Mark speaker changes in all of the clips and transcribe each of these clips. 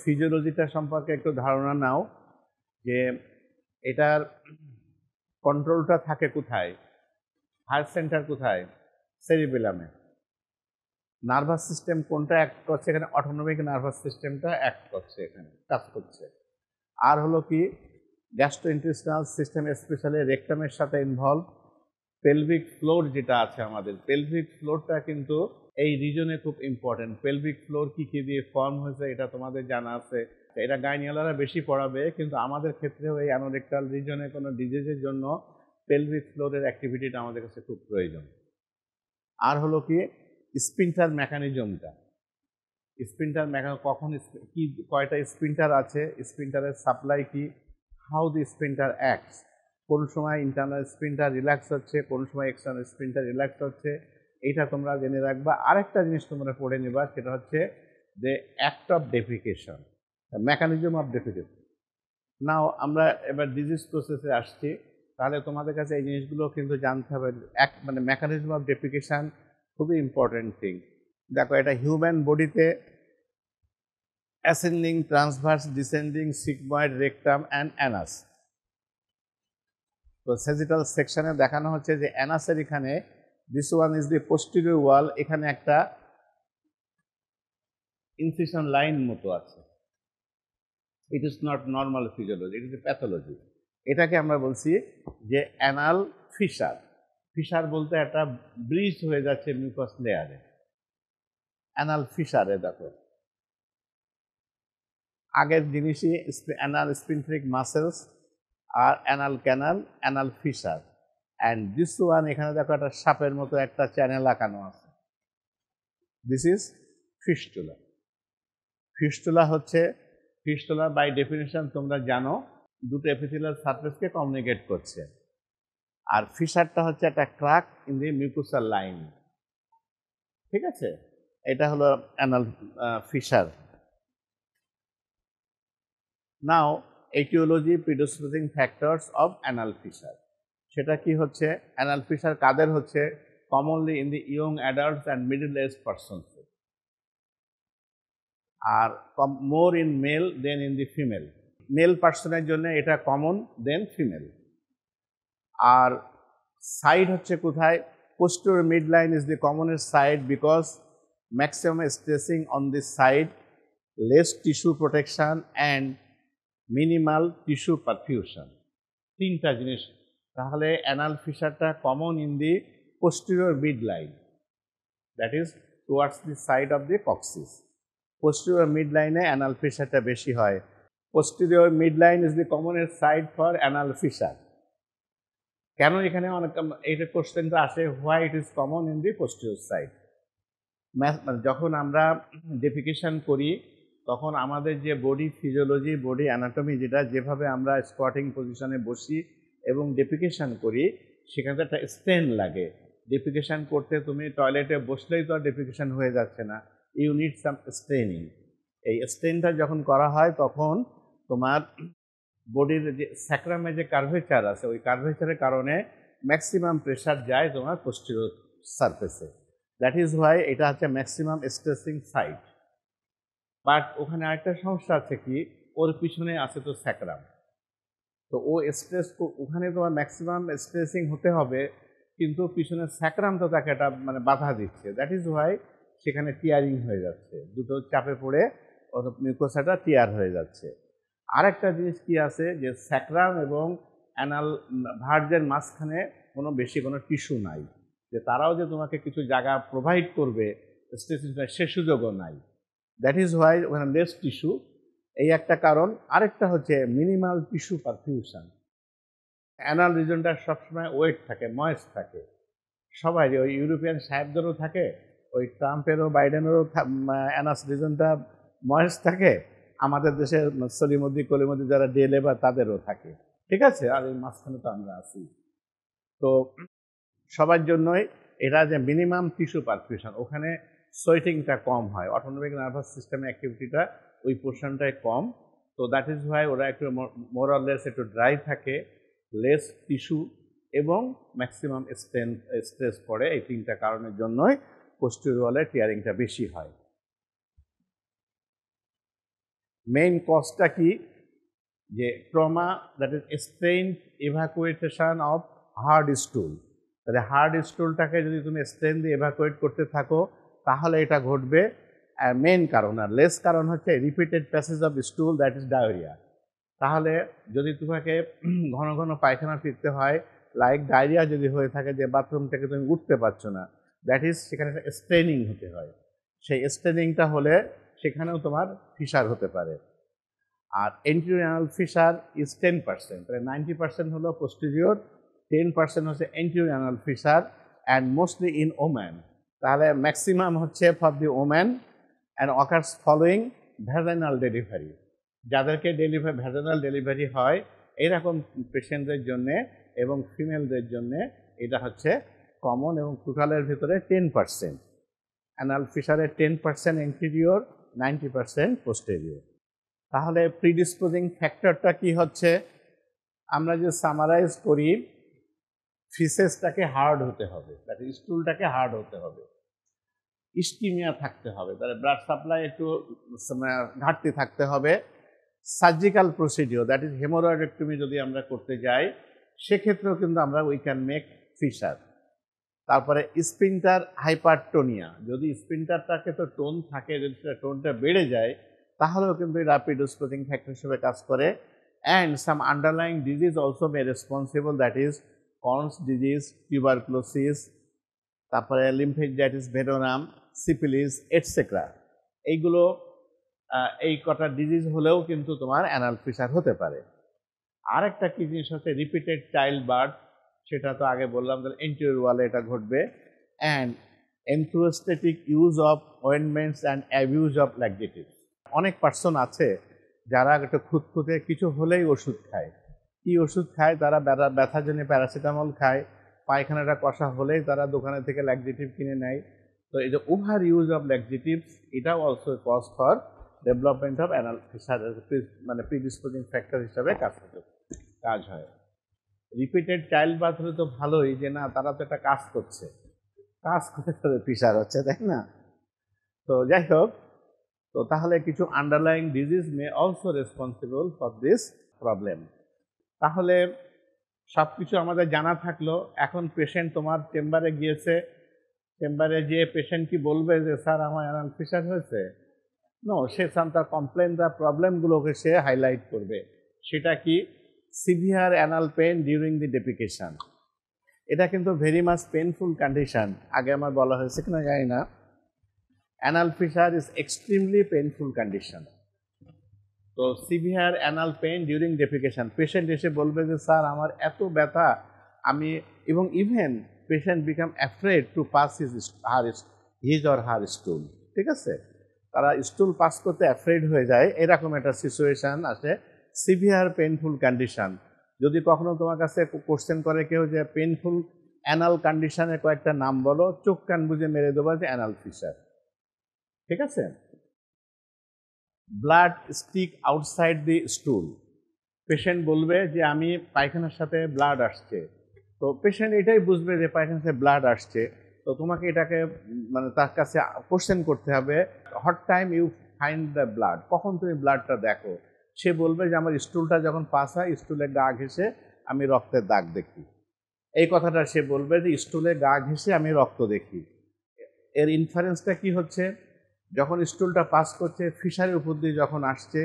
Speaker 1: ফিজিওলজিটা সম্পর্কে একটু ধারণা নাও যে এটার কন্ট্রোলটা থাকে কোথায়, হার্ট সেন্টার কোথায়, সেরিবেলামে। নার্ভাস সিস্টেম কোনটা অ্যাক্ট করছে এখানে, অটোনমিক নার্ভাস সিস্টেমটা অ্যাক্ট করছে, এখানে কাজ করছে। আর হলো কি গ্যাস্ট্রোইন্টেস্টিনাল সিস্টেম, স্পেশালি রেকটামের সাথে ইনভলভ। পেলভিক ফ্লোর যেটা আছে আমাদের, পেলভিক ফ্লোরটা কিন্তু এই রিজনে খুব ইম্পর্টেন্ট। পেলভিক ফ্লোর কি কি দিয়ে ফর্ম হয়েছে এটা তোমাদের জানা আছে, এটা গাইনিয়ালারা বেশি পড়াবে, কিন্তু আমাদের ক্ষেত্রেও এই অ্যানোরেক্টাল রিজনে কোনো ডিজিজের জন্য পেলভিক ফ্লোরের অ্যাক্টিভিটিটা আমাদের কাছে খুব প্রয়োজন। আর হলো কি স্পিন্টার মেকানিজমটা, স্পিন্টার কখন কি কয়টা স্পিন্টার আছে, স্পিন্টারের সাপ্লাই কি, হাউ দি স্পিন্টার অ্যাক্টস, কোন সময় ইন্টারনাল স্পিন্টার রিল্যাক্স হচ্ছে, কোন সময় এক্সটার্নাল স্পিন্টার রিল্যাক্স হচ্ছে, এইটা তোমরা জেনে রাখবা। আরেকটা জিনিস তোমরা পড়ে নেবা, সেটা হচ্ছে যে act of defecation, mechanism of defecation. Now আমরা এবার ডিজিজ প্রসেসে আসছি, তাহলে তোমাদের কাছে এই জিনিসগুলো কিন্তু জানতে হবে। মানে মেকানিজম অফ ডেফিকেশন খুবই ইম্পর্টেন্ট থিং। দেখো এটা হিউম্যান বডিতে ascending, transverse, descending, sigmoid, rectum and anus. তো সেজিটাল সেকশনে দেখানো হচ্ছে যে অ্যানাসের এখানে this one is the posterior wall, এখানে একটা ইনসিশন লাইন মতো আছে। It is not normal physiology, it is a pathology. এটাকে আমরা বলছি যে অ্যানাল ফিশার। ফিশার বলতে একটা ব্রিজ হয়ে যাচ্ছে মিউকাস লেয়ারে, অ্যানাল ফিশারে। দেখো আগের জিনিসই অ্যানাল স্পিনফ্রিক মাসেলস আর anal canal, anal fissure. And this one, এখানে দেখো একটা সাপের মতো একটা চ্যানেল আঁকানো আছে, দিস ইজ ফিস্টুলা। ফিস্টুলা হচ্ছে, ফিস্টুলা বাই ডেফিনেশন তোমরা জানো দুটো এপিথেলিয়াল সারফেসকে কমিউনিকেট করছে। আর ফিশারটা হচ্ছে একটা crack in the mucosal line, ঠিক আছে? এটা হলো anal fissure. Now aetiology, predisposing factors of anal fissure, সেটা কি হচ্ছে? অ্যানাল ফিশার কাদের হচ্ছে? Commonly in the young adults and middle age persons, আর more in male than in the female. Male পার্সনের জন্য এটা কমন, দেন ফিমেল। আর সাইড হচ্ছে কোথায়? posterior midline is the commonest side because maximum stressing on this side, less tissue protection and minimal tissue perfusion. তিনটা জিনিস। তাহলে anal ফিশারটা common in the posterior midline, that is towards the side of the coccyx. posterior midline এ anal ফিশারটা বেশি হয়। posterior midline is the commonest side for anal fissure. কেন এখানে অনেক এইটা কোশ্চেনটা আসে, why it is common in the posterior side. যখন আমরা ডেফিকেশন করি তখন আমাদের যে বডি ফিজিওলজি, বডি অ্যানাটমি, যেটা যেভাবে আমরা স্কোয়াটিং পজিশনে বসি এবং ডেফিকেশন করি, সেখানে একটা স্ট্রেন লাগে। ডেফিকেশন করতে তুমি টয়লেটে বসলেই তো আর ডেফিকেশন হয়ে যাচ্ছে না, ইউ নিড সাম স্ট্রেনিং। এই স্ট্রেনটা যখন করা হয় তখন তোমার বডির যে স্যাক্রামে যে কার্ভেচার আছে, ওই কার্ভেচারের কারণে ম্যাক্সিমাম প্রেশার যায় তোমার পোস্টেরিয়র সারফেসে। দ্যাট ইজ হোয়াই এটা হচ্ছে ম্যাক্সিমাম স্ট্রেসিং সাইড। বাট ওখানে আরেকটা সমস্যা আছে কি, ওর পিছনে আছে তো স্যাক্রাম, তো ও স্ট্রেস, ওখানে তোমার ম্যাক্সিমাম স্ট্রেসিং হতে হবে, কিন্তু পিছনে স্যাক্রাম তো তাকে একটা মানে বাধা দিচ্ছে। দ্যাট ইজ হোয়াই সেখানে টিয়ারিং হয়ে যাচ্ছে, দুটো চাপে পড়ে মিউকোসাটা টিয়ার হয়ে যাচ্ছে। আরেকটা জিনিস কি আছে, যে স্যাক্রাম এবং অ্যানাল ভার্জের মাঝখানে কোনো বেশি কোনো টিস্যু নাই, যে তারাও যে তোমাকে কিছু জায়গা প্রোভাইড করবে স্ট্রেসিং, সে সুযোগও নাই। দ্যাট ইজ হোয়াই ওখানে লেস টিস্যু, এই একটা কারণ। আরেকটা হচ্ছে মিনিমাল টিস্যু পারফিউশন। অ্যানাল রিজনটা সবসময় ওয়েট থাকে, ময়েস্ট থাকে, সবাই, ওই ইউরোপিয়ান সাহেবদেরও থাকে, ওই ট্রাম্পেরও বাইডেনেরও অ্যানাস রিজনটা ময়েস্ট থাকে, আমাদের দেশে সলিমদ্দি কলিমদ্দি যারা ডে লেবার তাদেরও থাকে, ঠিক আছে? আর এই মাঝখানে তো আমরা আছি। তো সবার জন্যই এটা যে মিনিমাম টিস্যু পারফিউশন, ওখানে সোয়েটিংটা কম হয়, অটোনমিক নার্ভাস সিস্টেমের অ্যাক্টিভিটিটা ওই পোর্শনটায় কম। তো দ্যাট ইজ হোয়াই ওরা একটু মোর অর লেস একটু ড্রাই থাকে, লেস টিস্যু এবং ম্যাক্সিমাম স্ট্রেস পড়ে। এই তিনটা কারণের জন্যই পোস্টেরিয়র ওয়ালে টিয়ারিংটা বেশি হয়। মেইন কজটা কি, যে trauma, that is strain evacuation of hard stool. তাহলে হার্ড স্টুলটাকে যদি তুমি স্ট্রেন দিয়ে ইভ্যাকুয়েট করতে থাকো তাহলে এটা ঘটবে। মেইন কারণ, আর লেস কারণ হচ্ছে repeated passage of স্টুল, that is diarrhoea. তাহলে যদি তোমাকে ঘন ঘন পায়খানা ফিরতে হয়, লাইক ডায়রিয়া যদি হয়ে থাকে যে বাথরুম থেকে তুমি উঠতে পারছো না, দ্যাট ইজ সেখানে একটা স্ট্রেনিং হতে হয়। সেই স্ট্রেনিংটা হলে সেখানেও তোমার ফিসার হতে পারে। আর এন্টেরিয়র অ্যানাল ফিসার ইজ 10%, তাহলে 90% হলো পোস্টেরিয়র, 10% হচ্ছে anterior anal Fischer, and mostly in woman. তাহলে ম্যাক্সিমাম হচ্ছে for the woman and occurs following vaginal delivery. যাদেরকে ভ্যাজাইনাল ডেলিভারি হয় এরকম পেশেন্টদের জন্যে এবং ফিমেলদের জন্যে এটা হচ্ছে কমন, এবং টোটালের ভিতরে 10%। অ্যানাল ফিসারের 10% এন্টেরিয়র, 90% পোস্টেরিয়র। তাহলে প্রিডিসপোজিং ফ্যাক্টরটা কি হচ্ছে, আমরা যে সামারাইজ করি, ফিসেসটাকে হার্ড হতে হবে, স্টুলটাকে হার্ড হতে হবে, ইস্কিমিয়া থাকতে হবে, তাহলে ব্লাড সাপ্লাই একটু ঘাটতি থাকতে হবে। Surgical procedure, that is haemorrhoidectomy যদি আমরা করতে যাই সেক্ষেত্রেও কিন্তু আমরা উই ক্যান মেক ফিসার। তারপরে স্পিন্টার হাইপারটোনিয়া, যদি স্পিন্টারটাকে তো টোন থাকে, যদি সেটা টোনটা বেড়ে যায় তাহলেও কিন্তু এটা প্রিডিসপোজিং ফ্যাক্টর হিসেবে কাজ করে। And some underlying disease also May responsible, that is corns disease, tuberculosis, তারপরে লিম্ফেঞ্জাইটিস ভেরোনাম, সিপিলিস এটসেট্রা। এইগুলো এই কটা ডিজিজ হলেও কিন্তু তোমার অ্যানাল ফিসার হতে পারে। আরেকটা কি জিনিস হচ্ছে রিপিটেড চাইল্ড বার্থ, সেটা তো আগে বললাম, তাহলে এন্টেরিয়র ওয়ালে এটা ঘটবে। অ্যান্ড এনথ্রোস্টেটিক use of ointments and abuse of laxatives. অনেক পার্সন আছে যারা একটু খুঁতখুঁতে কিছু হলেই ওষুধ খায়। কি ওষুধ খায়? তারা ব্যথার জন্য প্যারাসিটামল খায়, পায়খানাটা কষা হলেই তারা দোকানে থেকে ল্যাক্সেটিভ কিনে নেয়। তো এই যে ওভার ইউজ অফ ল্যাক্সেটিভস, এটাও also cause for development of anal fissure, মানে প্রিডিসপোজিং ফ্যাক্টর হিসাবে কাজ হয়। রিপিটেড চাইল্ড বার্থ হলে তো ভালোই, যে না তারা তো একটা কাজ করছে, কাজ করে তাদের ফিসার হচ্ছে, তাই না? তো যাই হোক, তো তাহলে কিছু underlying disease may also responsible for this problem. তাহলে সব কিছু আমাদের জানা থাকলো। এখন পেশেন্ট তোমার চেম্বারে গিয়েছে, চেম্বারে গিয়ে পেশেন্ট কি বলবে যে স্যার আমার অ্যানাল ফিসার হয়েছে? নো, সে তার কমপ্লেন, তার প্রবলেমগুলোকে সে হাইলাইট করবে। সেটা কি? Severe anal pain during the defecation. এটা কিন্তু ভেরি মাচ পেনফুল কন্ডিশন, আগে আমার বলা হয়েছে কিনা জানি না। Anal fissure is extremely painful condition. তো severe anal pain during defecation, patient এসে বলবে যে স্যার আমার এত ব্যথা, আমি, এবং even patient become afraid to pass his or her stool. ঠিক আছে, তারা স্টুল পাস করতে অ্যাফ্রেড হয়ে যায়, এরকম একটা সিচুয়েশান আসে। Severe painful condition. যদি কখনো তোমার কাছে কোশ্চেন করে কেউ যে পেনফুল অ্যানাল কন্ডিশনের কয়েকটা নাম বলো, চোখ কান বুঝে মেরে দেবো যে অ্যানাল ফিসার। ঠিক আছে। ব্লাড স্টিক আউটসাইড দি স্টুল, পেশেন্ট বলবে যে আমি পায়খানার সাথে ব্লাড আসছে, তো পেশেন্ট এটাই বুঝবে যে পায়খানার সাথে ব্লাড আসছে। তো তোমাকে এটাকে মানে তার কাছে কোশ্চেন করতে হবে, what time you find the blood, কখন তুমি ব্লাডটা দেখো? সে বলবে যে আমার স্টুলটা যখন পাস হয়, স্টুলে গা ঘেঁষে আমি রক্তের দাগ দেখি। এই কথাটা সে বলবে যে স্টুলে গা ঘেঁষে আমি রক্ত দেখি। এর ইনফারেন্সটা কি হচ্ছে? যখন স্টুলটা পাস করছে, ফিশারের উপর দিয়ে যখন আসছে,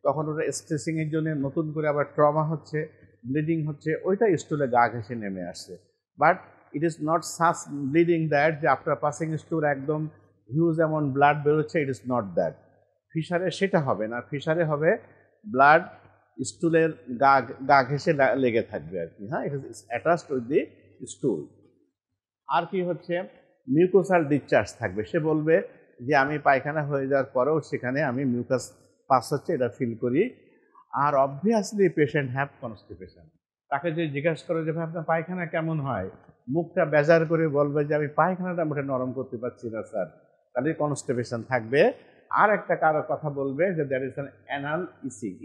Speaker 1: তখন ওটা স্ট্রেসিংয়ের জন্য নতুন করে আবার ট্রমা হচ্ছে, ব্লিডিং হচ্ছে, ওইটা স্টুলে গা ঘেঁষে নেমে আসছে। But it is not such bleeding that যে আফটার পাসিং স্টুল একদম হিউজ অ্যামাউন্ট ব্লাড বেরোচ্ছে, ইট ইজ নট দ্যাট। ফিশারে সেটা হবে না, ফিশারে হবে ব্লাড স্টুলের গা ঘেঁষে লেগে থাকবে আর কি। হ্যাঁ, it is attached with the stool. আর কি হচ্ছে? মিউকোসাল ডিসচার্জ থাকবে। সে বলবে যে আমি পায়খানা হয়ে যাওয়ার পরেও সেখানে আমি মিউকাস পাস হচ্ছে, এটা ফিল করি। আর অবভিয়াসলি পেশেন্ট হ্যাভ কনস্টিপেশন। তাকে যদি জিজ্ঞাসা করে যে ভাই আপনার পায়খানা কেমন হয়, মুখটা বেজার করে বলবে যে আমি পায়খানাটা মুখে নরম করতে পারছি না স্যার, তাহলে কনস্টিপেশন থাকবে। আর একটা কারো কথা বলবে যে there is an anal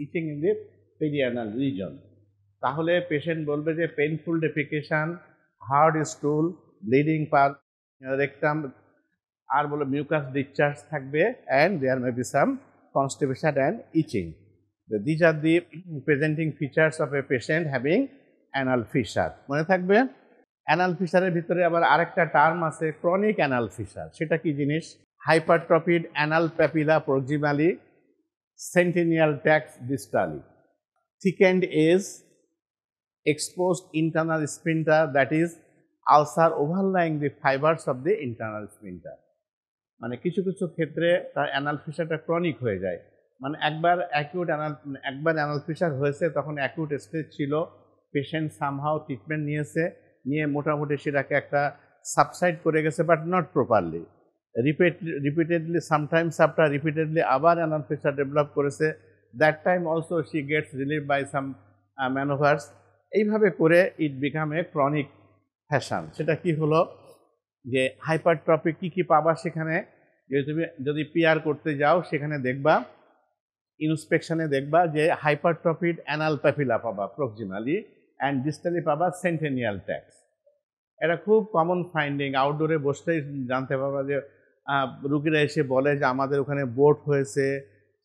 Speaker 1: itching in the perianal region. তাহলে পেশেন্ট বলবে যে painful defecation, hard stool, bleeding per rectum, আর বলে মিউকাস ডিসচার্জ থাকবে, and there may be some constipation and itching. These are the presenting features of a patient having anal fissure. মনে থাকবে anal ফিশারের ভিতরে আবার আরেকটা টার্ম আছে ক্রনিক অ্যানাল ফিশার। সেটা কি জিনিস? Hypertrophied anal papilla proximally, sentinel tags distally, thickened edge, exposed internal sphincter, that is ulcer overlying the fibers of the internal sphincter. মানে কিছু কিছু ক্ষেত্রে তার অ্যানাল ফিশারটা ক্রনিক হয়ে যায়। মানে একবার অ্যানাল ফিশার হয়েছে, তখন অ্যাকিউট স্টেজ ছিল, পেশেন্ট সামহাও ট্রিটমেন্ট নিয়ে মোটামুটি সেটাকে একটা সাবসাইড করে গেছে, but not properly. Repeatedly sometimes after repeatedly আবার অ্যানাল ফিশার ডেভেলপ করেছে, that time also she gets relief by some manoeuvres. এইভাবে করে it become a chronic fashion. সেটা কি হলো যে হাইপারট্রফি কি পাবা সেখানে, তুমি যদি পিআর করতে যাও সেখানে দেখবা, ইন্সপেকশনে দেখবা যে হাইপারট্রফিড অ্যানাল প্যাপিলা পাবা প্রক্সিমালি, অ্যান্ড ডিস্টালি পাবা সেন্টেনিয়াল ট্যাক্স। এটা খুব কমন ফাইন্ডিং। আউটডোরে বসলেই জানতে পারবা যে রুগীরা এসে বলে যে আমাদের ওখানে বোট হয়েছে,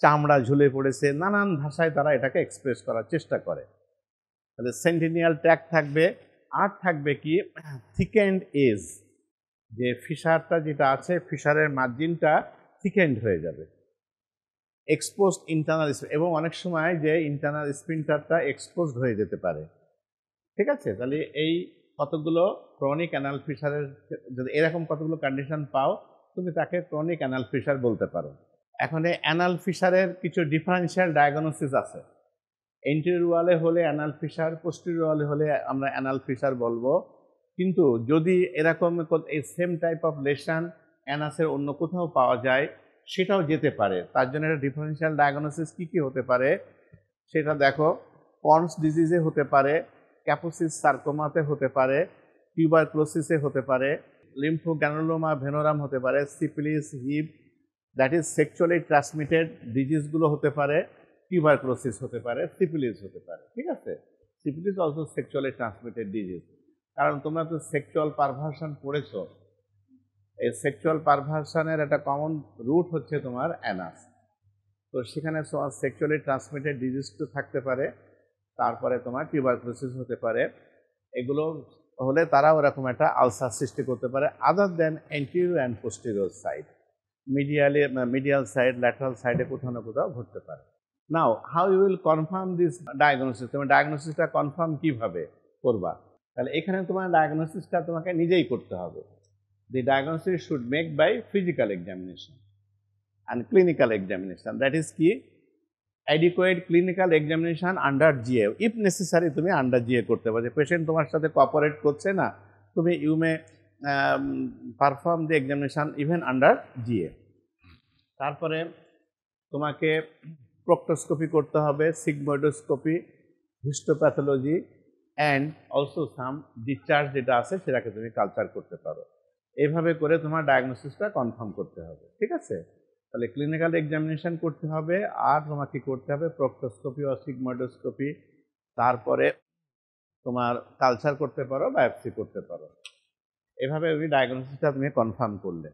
Speaker 1: চামড়া ঝুলে পড়েছে, নানান ভাষায় তারা এটাকে এক্সপ্রেস করার চেষ্টা করে। তাহলে সেন্টেনিয়াল ট্যাক থাকবে, আর থাকবে কি থিকেন্ড এজ, যে ফিশারটা যেটা আছে ফিশারের মার্জিনটা থিকেন্ড হয়ে যাবে। এক্সপোজড ইন্টারনাল, এবং অনেক সময় যে ইন্টারনাল স্পিনটারটা এক্সপোজড হয়ে যেতে পারে। ঠিক আছে, তাহলে এই কতগুলো ক্রনিক অ্যানাল ফিশারের, যদি এরকম কতগুলো কন্ডিশন পাও তুমি তাকে ক্রনিক অ্যানাল ফিশার বলতে পারো। এখন এই অ্যানাল ফিশারের কিছু ডিফারেন্সিয়াল ডায়াগনোসিস আছে। এন্টেরিয়র ওয়ালে হলে অ্যানাল ফিশার, পোস্টেরিয়র ওয়ালে হলে আমরা অ্যানাল ফিশার বলবো। কিন্তু যদি এরকম এই সেম টাইপ অফ লেশন অ্যানাসের অন্য কোথাও পাওয়া যায় সেটাও যেতে পারে। তার জন্য একটা ডিফারেন্সিয়াল ডায়াগনোসিস কী হতে পারে সেটা দেখো। কর্নস ডিজিজে হতে পারে, ক্যাপোসিস সার্কোমাতে হতে পারে, টিউবারক্লোসিসে হতে পারে, লিম্ফোগ্যানুলোমা ভেনোরাম হতে পারে, সিফিলিস, হিপ, দ্যাট ইজ সেক্সুয়ালি ট্রান্সমিটেড ডিজিজগুলো হতে পারে, টিউবারক্লোসিস হতে পারে, সিফিলিস হতে পারে। ঠিক আছে, syphilis also sexually transmitted disease. কারণ তোমরা তো সেক্সুয়াল পারভার্সন পড়েছো, এই সেক্সুয়াল পারভার্সনের একটা কমন রুট হচ্ছে তোমার অ্যানাস। তো সেখানে সেক্সুয়ালি ট্রান্সমিটেড ডিজিজ তো থাকতে পারে, তারপরে তোমার টিউবারক্লোসিস হতে পারে। এগুলো হলে তারা ওরকম একটা আলসার সৃষ্টি করতে পারে, other than anterior and posterior side. Medial side, lateral সাইডে কোথাও না কোথাও ঘটতে পারে। Now how you will confirm this diagnosis, তুমি ডায়াগনোসিসটা কনফার্ম কিভাবে করবা? তাহলে এখানে তোমার ডায়াগনোসিসটা তোমাকে নিজেই করতে হবে। The diagnosis should make by physical examination and clinical examination, that is key adequate clinical examination under GA, if necessary তুমি under GA করতে পারো। পেশেন্ট তোমার সাথে কোঅপারেট করছে না, তুমি you may perform the examination even under GA। তারপরে তোমাকে প্রক্টোস্কোপি করতে হবে, sigmoidoscopy, histopathology and also some discharge যেটা আছে সেটাকে তুমি কালচার করতে পারো। এইভাবে করে তোমার ডায়াগনোসিসটা কনফার্ম করতে হবে। ঠিক আছে, তাহলে ক্লিনিক্যাল এক্সামিনেশন করতে হবে, আর তোমাকে করতে হবে প্রক্টোস্কোপি ও সিগময়েডোস্কোপি, তারপরে তোমার কালচার করতে পারো, বায়োপসি করতে পারো। এভাবে ওই ডায়াগনোসিসটা তুমি কনফার্ম করলে